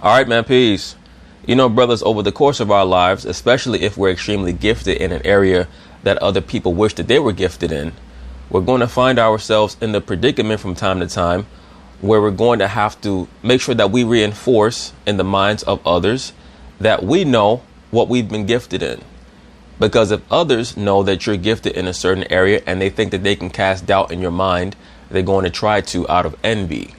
All right, man, peace. You know, brothers, over the course of our lives, especially if we're extremely gifted in an area that other people wish that they were gifted in, we're going to find ourselves in the predicament from time to time where we're going to have to make sure that we reinforce in the minds of others that we know what we've been gifted in. Because if others know that you're gifted in a certain area and they think that they can cast doubt in your mind, they're going to try to out of envy.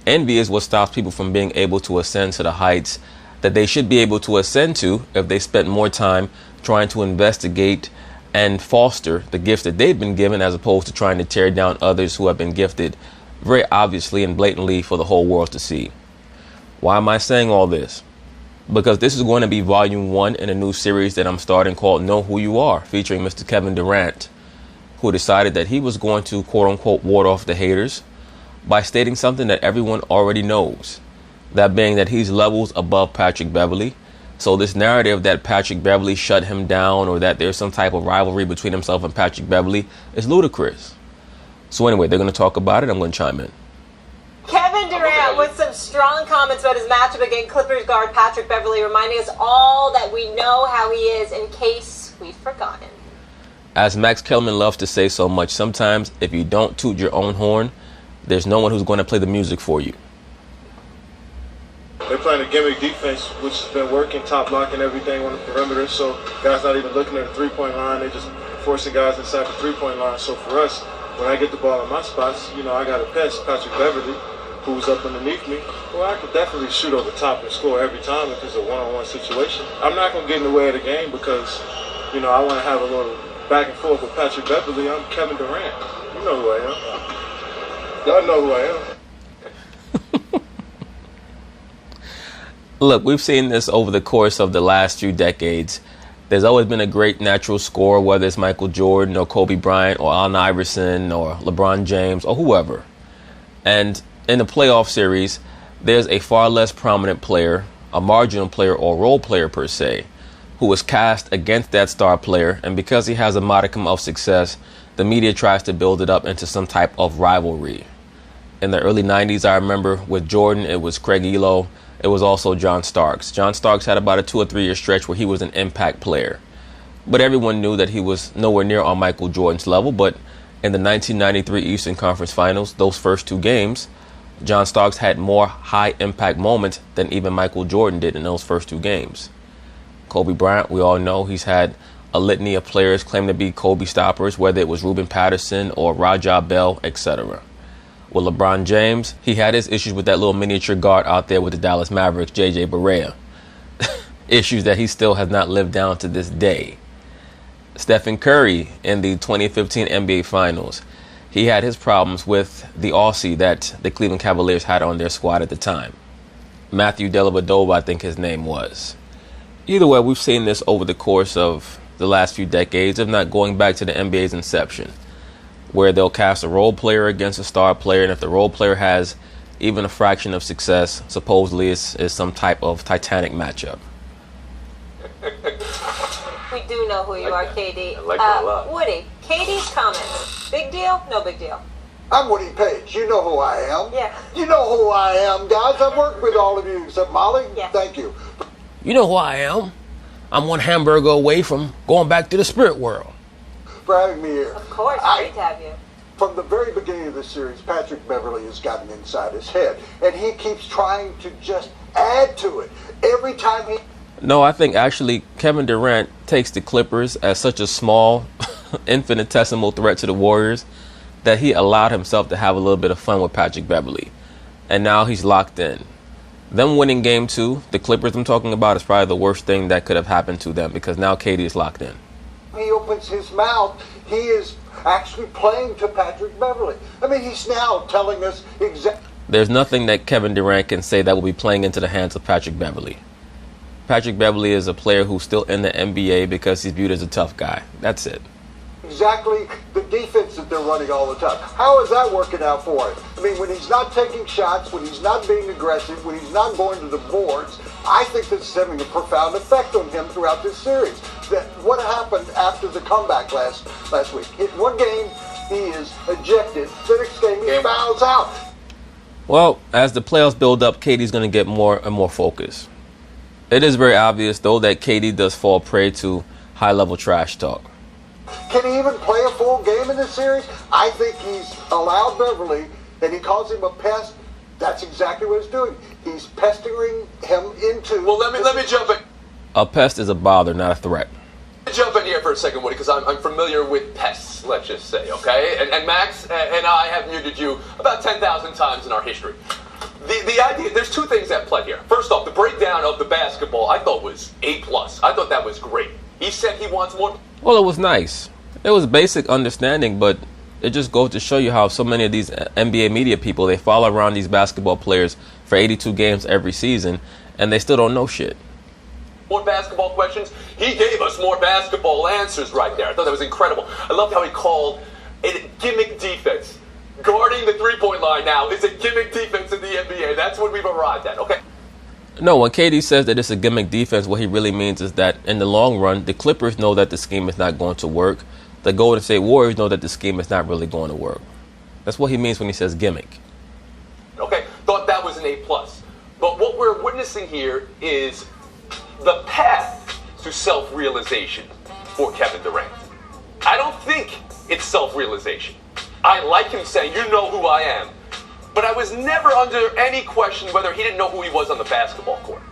Envy is what stops people from being able to ascend to the heights that they should be able to ascend to if they spent more time trying to investigate and foster the gifts that they've been given, as opposed to trying to tear down others who have been gifted very obviously and blatantly for the whole world to see. Why am I saying all this? Because this is going to be volume 1 in a new series that I'm starting called Know Who You Are, featuring Mr. Kevin Durant, who decided that he was going to quote unquote ward off the haters by stating something that everyone already knows, that being that he's levels above Patrick Beverley. So this narrative that Patrick Beverley shut him down or that there's some type of rivalry between himself and Patrick Beverley is ludicrous. So anyway, they're going to talk about it. I'm going to chime in. Kevin Durant with some strong comments about his matchup against Clippers guard Patrick Beverley, reminding us all that we know how he is in case we've forgotten. As Max Kellerman loves to say so much, sometimes if you don't toot your own horn, there's no one who's going to play the music for you. They're playing a gimmick defense, which has been working, top blocking everything on the perimeter. So guys not even looking at the three-point line. They're just forcing guys inside the three-point line. So for us, when I get the ball in my spots, you know, I got to pass Patrick Beverley, who's up underneath me. Well, I could definitely shoot over the top and score every time if it's a one-on-one situation. I'm not going to get in the way of the game because, you know, I want to have a little back and forth with Patrick Beverley. I'm Kevin Durant. You know who I am. Y'all know who I am. Look, we've seen this over the course of the last few decades. There's always been a great natural scorer, whether it's Michael Jordan or Kobe Bryant or Allen Iverson or LeBron James or whoever. And in the playoff series, there's a far less prominent player, a marginal player or role player per se, who is cast against that star player. And because he has a modicum of success, the media tries to build it up into some type of rivalry. In the early 90s, I remember with Jordan, it was Craig Elo. It was also John Starks. John Starks had about a 2 or 3 year stretch where he was an impact player. But everyone knew that he was nowhere near on Michael Jordan's level. But in the 1993 Eastern Conference Finals, those first 2 games, John Starks had more high impact moments than even Michael Jordan did in those first 2 games. Kobe Bryant, we all know he's had a litany of players claim to be Kobe stoppers, whether it was Ruben Patterson or Raja Bell, etc. With LeBron James, he had his issues with that little miniature guard out there with the Dallas Mavericks, JJ Barea. Issues that he still has not lived down to this day. Stephen Curry in the 2015 NBA Finals, he had his problems with the Aussie that the Cleveland Cavaliers had on their squad at the time. Matthew Dellavedova, I think his name was. Either way, we've seen this over the course of the last few decades, if not going back to the NBA's inception, where they'll cast a role player against a star player, and if the role player has even a fraction of success, supposedly it's some type of titanic matchup. We do know who you are, KD. I like that a lot. Woody, KD's comments. Big deal? No big deal. I'm Woody Page. You know who I am. Yeah. You know who I am, guys. I've worked with all of you except Molly. Yeah. Thank you. You know who I am. I'm one hamburger away from going back to the spirit world. For having me here. Of course, great to have you. From the very beginning of the series, Patrick Beverley has gotten inside his head, and he keeps trying to just add to it. Every time he... No, I think actually Kevin Durant takes the Clippers as such a small, infinitesimal threat to the Warriors that he allowed himself to have a little bit of fun with Patrick Beverley. And now he's locked in. Them winning game 2, the Clippers I'm talking about, is probably the worst thing that could have happened to them because now KD is locked in. He opens his mouth, he is actually playing to Patrick Beverley. I mean, he's now telling us exactly... There's nothing that Kevin Durant can say that will be playing into the hands of Patrick Beverley. Patrick Beverley is a player who's still in the NBA because he's viewed as a tough guy. That's it. Exactly the defense that they're running all the time. How is that working out for him? I mean, when he's not taking shots, when he's not being aggressive, when he's not going to the boards, I think this is having a profound effect on him throughout this series. That what happened after the comeback last week? In one game, he is ejected. The next game, he fouls out. Well, as the playoffs build up, KD's going to get more and more focus. It is very obvious, though, that KD does fall prey to high-level trash talk. Can he even play a full game in this series? I think he's allowed Beverly, and he calls him a pest. That's exactly what he's doing. He's pestering him into... Well, let me jump in. A pest is a bother, not a threat. Jump in here for a second, Woody, because I'm familiar with pests, let's just say, okay? And Max and I have muted you about 10,000 times in our history. The idea, there's two things at play here. First off, the breakdown of the basketball I thought was A+. I thought that was great. He said he wants more. Well, it was nice. It was basic understanding, but it just goes to show you how so many of these NBA media people, they follow around these basketball players for 82 games every season, and they still don't know shit. More basketball questions. He gave us more basketball answers right there. I thought that was incredible. I loved how he called it gimmick defense. Guarding the three-point line now is a gimmick defense in the NBA. That's what we've arrived at, okay? No, when KD says that it's a gimmick defense, what he really means is that in the long run, the Clippers know that the scheme is not going to work. The Golden State Warriors know that the scheme is not really going to work. That's what he means when he says gimmick. Okay, thought that was an A+. But what we're witnessing here is the path to self-realization for Kevin Durant. I don't think it's self-realization. I like him saying, you know who I am. But I was never under any question whether he didn't know who he was on the basketball court.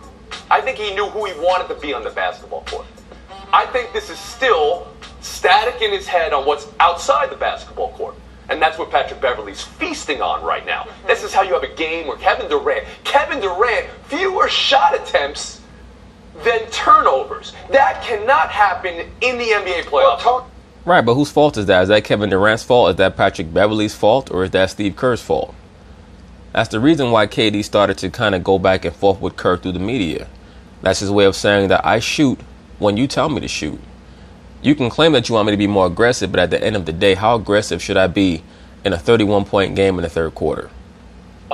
I think he knew who he wanted to be on the basketball court. I think this is still static in his head on what's outside the basketball court. And that's what Patrick Beverley's feasting on right now. This is how you have a game where Kevin Durant, fewer shot attempts than turnovers. That cannot happen in the NBA playoffs. Right, but whose fault is that? Is that Kevin Durant's fault? Is that Patrick Beverley's fault? Or is that Steve Kerr's fault? That's the reason why KD started to kind of go back and forth with Kerr through the media. That's his way of saying that I shoot when you tell me to shoot. You can claim that you want me to be more aggressive, but at the end of the day, how aggressive should I be in a 31-point game in the third quarter?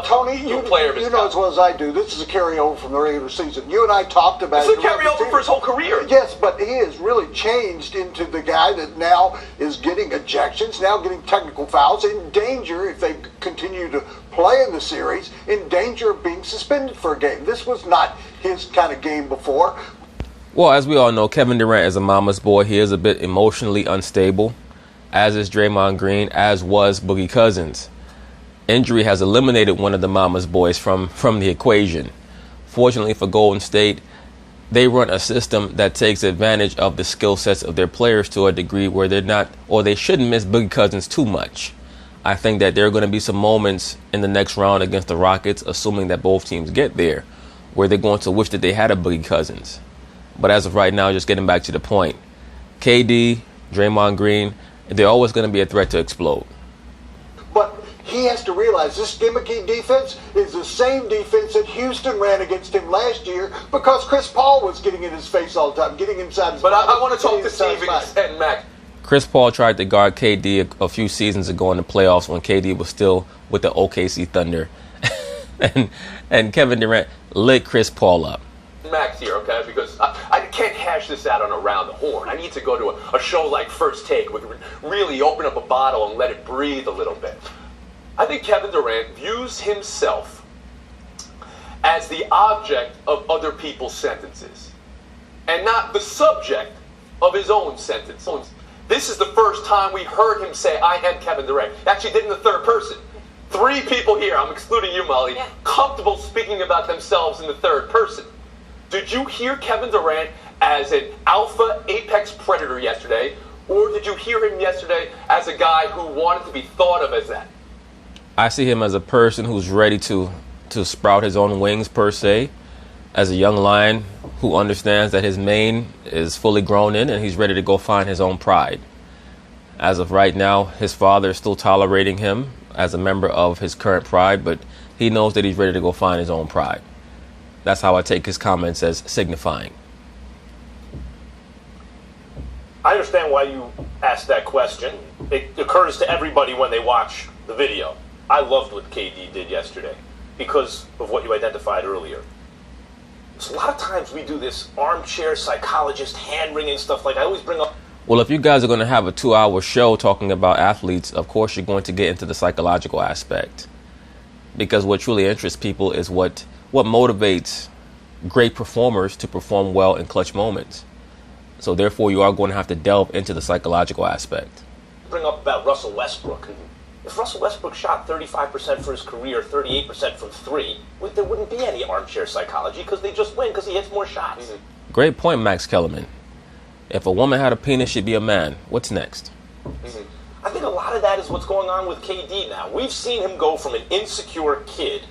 Tony, you know as well as I do, this is a carryover from the regular season. You and I talked about it. It's a carryover for his whole career. Yes, but he has really changed into the guy that now is getting ejections, now getting technical fouls, in danger, if they continue to play in the series, in danger of being suspended for a game. This was not his kind of game before. Well, as we all know, Kevin Durant is a mama's boy. He is a bit emotionally unstable, as is Draymond Green, as was Boogie Cousins. Injury has eliminated one of the mama's boys from the equation. Fortunately for Golden State, they run a system that takes advantage of the skill sets of their players to a degree where they're not, or they shouldn't miss Boogie Cousins too much. I think that there are going to be some moments in the next round against the Rockets, assuming that both teams get there, where they're going to wish that they had a Boogie Cousins. But as of right now, just getting back to the point, KD, Draymond Green, they're always going to be a threat to explode. But he has to realize this gimmicky defense is the same defense that Houston ran against him last year because Chris Paul was getting in his face all the time, getting inside his But body, I want to talk to Steve and Mac. Chris Paul tried to guard KD a few seasons ago in the playoffs when KD was still with the OKC Thunder. and Kevin Durant lit Chris Paul up. Max here, okay, because I can't hash this out on Around the Horn. I need to go to a show like First Take where we really open up a bottle and let it breathe a little bit. I think Kevin Durant views himself as the object of other people's sentences and not the subject of his own sentence. This is the first time we heard him say, I am Kevin Durant. Actually did in the third person. 3 people here, I'm excluding you, Molly, comfortable speaking about themselves in the third person. Did you hear Kevin Durant as an alpha apex predator yesterday, or did you hear him yesterday as a guy who wanted to be thought of as that? I see him as a person who's ready to sprout his own wings, per se, as a young lion who understands that his mane is fully grown in and he's ready to go find his own pride. As of right now, his father is still tolerating him as a member of his current pride, but he knows that he's ready to go find his own pride. That's how I take his comments as signifying. I understand why you asked that question. It occurs to everybody when they watch the video. I loved what KD did yesterday because of what you identified earlier. So a lot of times we do this armchair psychologist, hand-wringing stuff like I always bring up. Well, if you guys are going to have a 2-hour show talking about athletes, of course you're going to get into the psychological aspect. because what truly interests people is what motivates great performers to perform well in clutch moments. So therefore, you are going to have to delve into the psychological aspect. Bring up about Russell Westbrook. If Russell Westbrook shot 35% for his career, 38% from three, there wouldn't be any armchair psychology because they just win because he hits more shots. Great point, Max Kellerman. If a woman had a penis, she'd be a man. What's next? I think a lot of that is what's going on with KD now. We've seen him go from an insecure kid,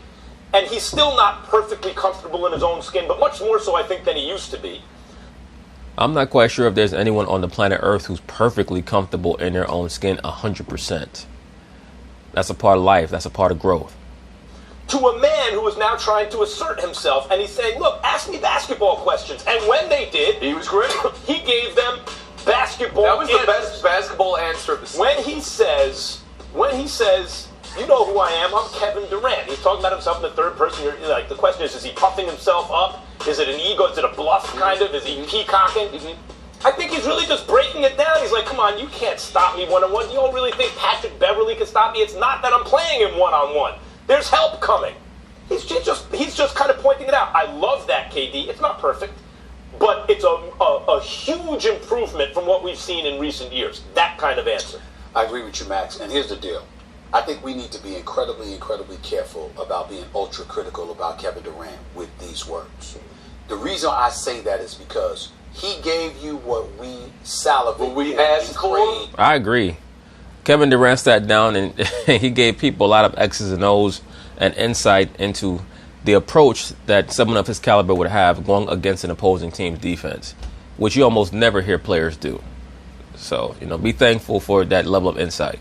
and he's still not perfectly comfortable in his own skin, but much more so, I think, than he used to be. I'm not quite sure if there's anyone on the planet Earth who's perfectly comfortable in their own skin 100%. That's a part of life. That's a part of growth. To a man who is now trying to assert himself, and he's saying, look, ask me basketball questions. And when they did, He was great. he gave them basketball That was the answers. best basketball answer of the season. When he says, you know who I am, I'm Kevin Durant. He's talking about himself in the third person. You're like, the question is he puffing himself up? Is it an ego? Is it a bluff, kind of? Is he peacocking? I think he's really just breaking it down. He's like, come on, you can't stop me one-on-one. You don't really think Patrick Beverley can stop me? It's not that I'm playing him one-on-one. There's help coming. He's just kind of pointing it out. I love that, KD. It's not perfect, but it's a huge improvement from what we've seen in recent years. That kind of answer. I agree with you, Max. And here's the deal. I think we need to be incredibly, incredibly careful about being ultra critical about Kevin Durant with these words. The reason I say that is because he gave you what we salivate. What we asked for. I agree. Kevin Durant sat down and he gave people a lot of X's and O's and insight into the approach that someone of his caliber would have going against an opposing team's defense, which you almost never hear players do. So, be thankful for that level of insight.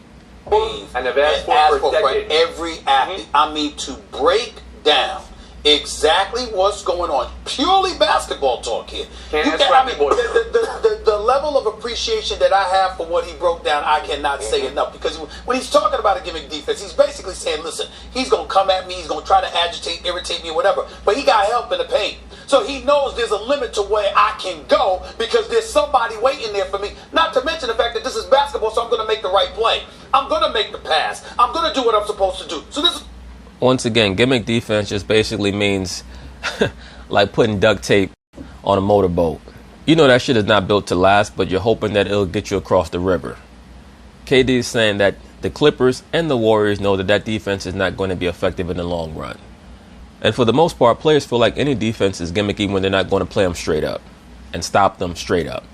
And they've asked for decades. every athlete. I mean, to break down exactly what's going on. Purely basketball talk here. The level of appreciation that I have for what he broke down, I cannot say enough. Because when he's talking about a gimmick defense, he's basically saying, listen, he's going to come at me, he's going to try to agitate, irritate me, whatever. But he got help in the paint. So he knows there's a limit to where I can go because there's somebody waiting there for me. Not to mention the fact that this is basketball, so I'm going to make the right play. I'm going to make the pass. I'm going to do what I'm supposed to do. So this is... Once again, gimmick defense just basically means like putting duct tape on a motorboat. You know that shit is not built to last, but you're hoping that it'll get you across the river. KD is saying that the Clippers and the Warriors know that defense is not going to be effective in the long run. And for the most part, players feel like any defense is gimmicky when they're not going to play them straight up and stop them straight up.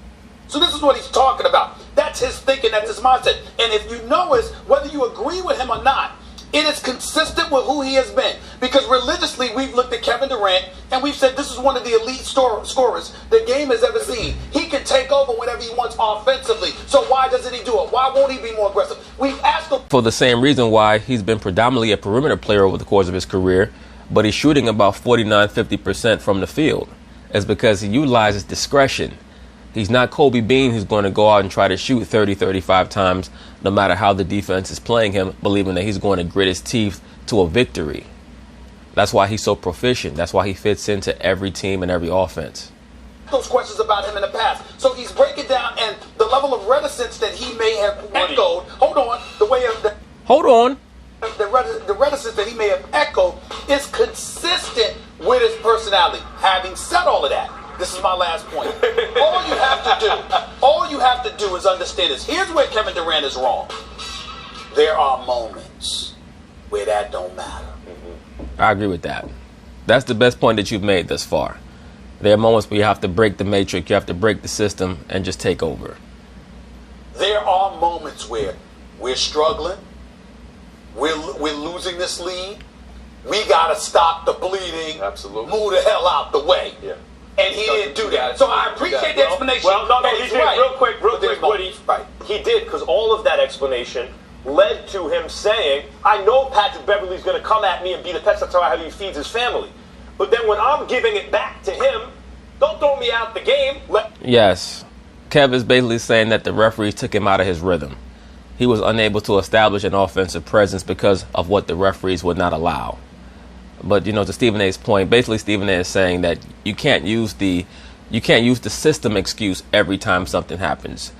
So this is what he's talking about. That's his thinking, that's his mindset. And if you notice, whether you agree with him or not, it is consistent with who he has been. Because religiously, we've looked at Kevin Durant and we've said this is one of the elite scorers the game has ever seen. He can take over whenever he wants offensively. So why doesn't he do it? Why won't he be more aggressive? We've asked him for the same reason why he's been predominantly a perimeter player over the course of his career, but he's shooting about 49-50% from the field. It's because he utilizes discretion. He's not Kobe Bean who's going to go out and try to shoot 30-35 times no matter how the defense is playing him, believing that he's going to grit his teeth to a victory. That's why he's so proficient. That's why he fits into every team and every offense. Those questions about him in the past. So he's breaking down, and the level of reticence that he may have echoed, the reticence that he may have echoed is consistent with his personality. Having said all of that, this is my last point. All you have to do is understand this. Here's where Kevin Durant is wrong. There are moments where that don't matter. I agree with that. That's the best point that you've made thus far. There are moments where you have to break the matrix, you have to break the system, and just take over. There are moments where we're struggling, we're losing this lead, we got to stop the bleeding, Absolutely. Move the hell out the way. Yeah. And he didn't do that. So I appreciate the explanation. Well, no, he did. Right. Real quick, Woody. Right. He did, because all of that explanation led to him saying, I know Patrick Beverley's going to come at me and be the pest. That's how he feeds his family. But then when I'm giving it back to him, don't throw me out the game. Yes. Kev is basically saying that the referees took him out of his rhythm. He was unable to establish an offensive presence because of what the referees would not allow. But, to Stephen A's point, basically Stephen A is saying that you can't use the system excuse every time something happens.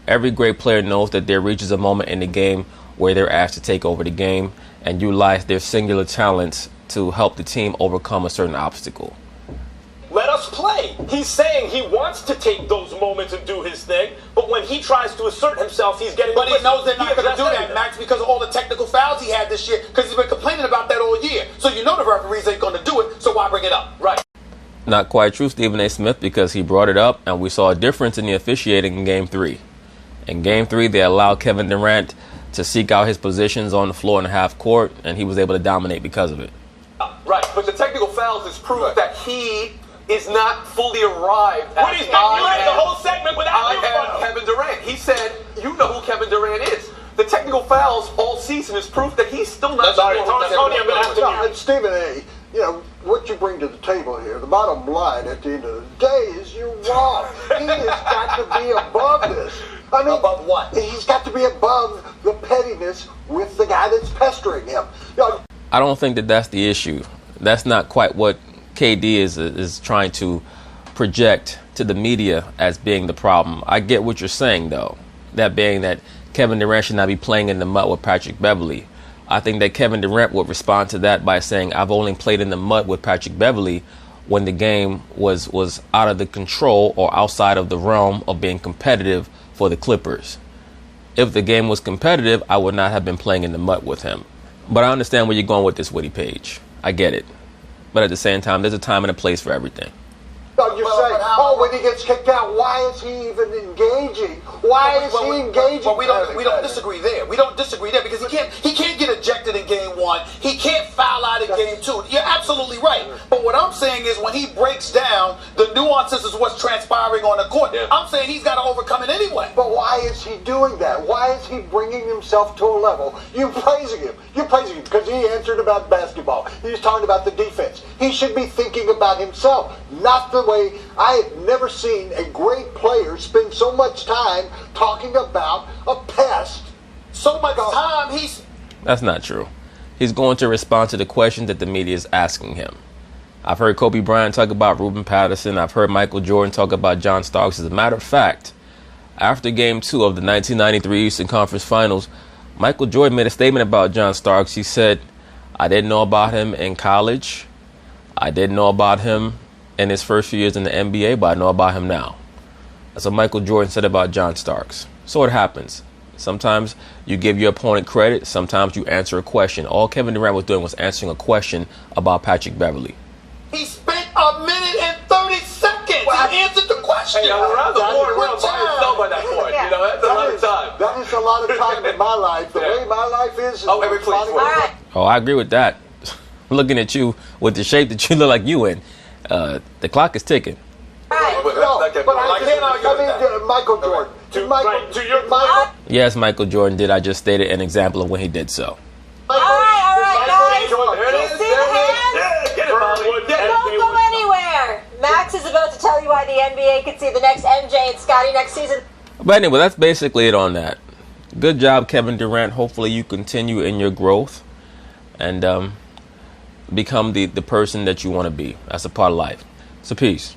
Every great player knows that there reaches a moment in the game where they're asked to take over the game, and utilize their singular talents to help the team overcome a certain obstacle. Let us play. He's saying he wants to take those moments and do his thing, but when he tries to assert himself, he's getting. But he knows they're not going to do that, Max, because of all the technical fouls he had this year. Because he's been complaining about that all year. So you know the referees ain't going to do it. So why bring it up? Right. Not quite true, Stephen A. Smith, because he brought it up, and we saw a difference in the officiating in Game 3. In Game 3, they allowed Kevin Durant to seek out his positions on the floor in the half court, and he was able to dominate because of it. Right, but the technical fouls is proof that he is not fully arrived at What he's been doing the whole segment without Kevin Durant. He said, you know who Kevin Durant is. The technical fouls all season is proof that he's still not. Sorry, Tony, I'm going to have to. Stephen A., you know, what you bring to the table here, the bottom line at the end of the day is you're wrong. He has got to be above this. I mean, above what? He's got to be above the pettiness with the guy that's pestering him. You know, I don't think that that's the issue. That's not quite what KD is trying to project to the media as being the problem. I get what you're saying, though, that being that Kevin Durant should not be playing in the mud with Patrick Beverley. I think that Kevin Durant would respond to that by saying, I've only played in the mud with Patrick Beverley when the game was out of the control or outside of the realm of being competitive for the Clippers. If the game was competitive, I would not have been playing in the mud with him. But I understand where you're going with this, Woody Page. I get it. But at the same time, there's a time and a place for everything. You say, when he gets kicked out, why is he even engaging? Why is he engaging? But we don't disagree there. We don't disagree there because he can't get ejected in Game 1. He can't foul out in Game 2. You're absolutely right. But what I'm saying is when he breaks down, the nuances is what's transpiring on the court. Yeah. I'm saying he's got to overcome it anyway. But why is he doing that? Why is he bringing himself to a level? You're praising him. You're praising him because he answered about basketball. He's talking about the defense. He should be thinking about himself, not the way. I have never seen a great player spend so much time talking about a pest. So much time That's not true. He's going to respond to the questions that the media is asking him. I've heard Kobe Bryant talk about Ruben Patterson. I've heard Michael Jordan talk about John Starks. As a matter of fact, after Game 2 of the 1993 Eastern Conference Finals, Michael Jordan made a statement about John Starks. He said, I didn't know about him in college. I didn't know about him in his first few years in the NBA, but I know about him now. That's what Michael Jordan said about John Starks. So it happens. Sometimes you give your opponent credit. Sometimes you answer a question. All Kevin Durant was doing was answering a question about Patrick Beverley. He spent a minute and 30 seconds. Well, he answered the question. Hey, around the board around by himself by that point. You know, that's a lot of time. That is a lot of time in my life. The way my life is. Oh, every place. All right. Oh, I agree with that. Looking at you with the shape that you look like you in. The clock is ticking. Right. Michael Jordan. Yes, Michael Jordan did. I just stated an example of when he did so. All right, guys. You see the hands? Yeah, get it, Molly. Don't go anywhere. Max is about to tell you why the NBA could see the next MJ and Scotty next season. But anyway, that's basically it on that. Good job, Kevin Durant. Hopefully you continue in your growth and become the person that you want to be. That's a part of life. So peace.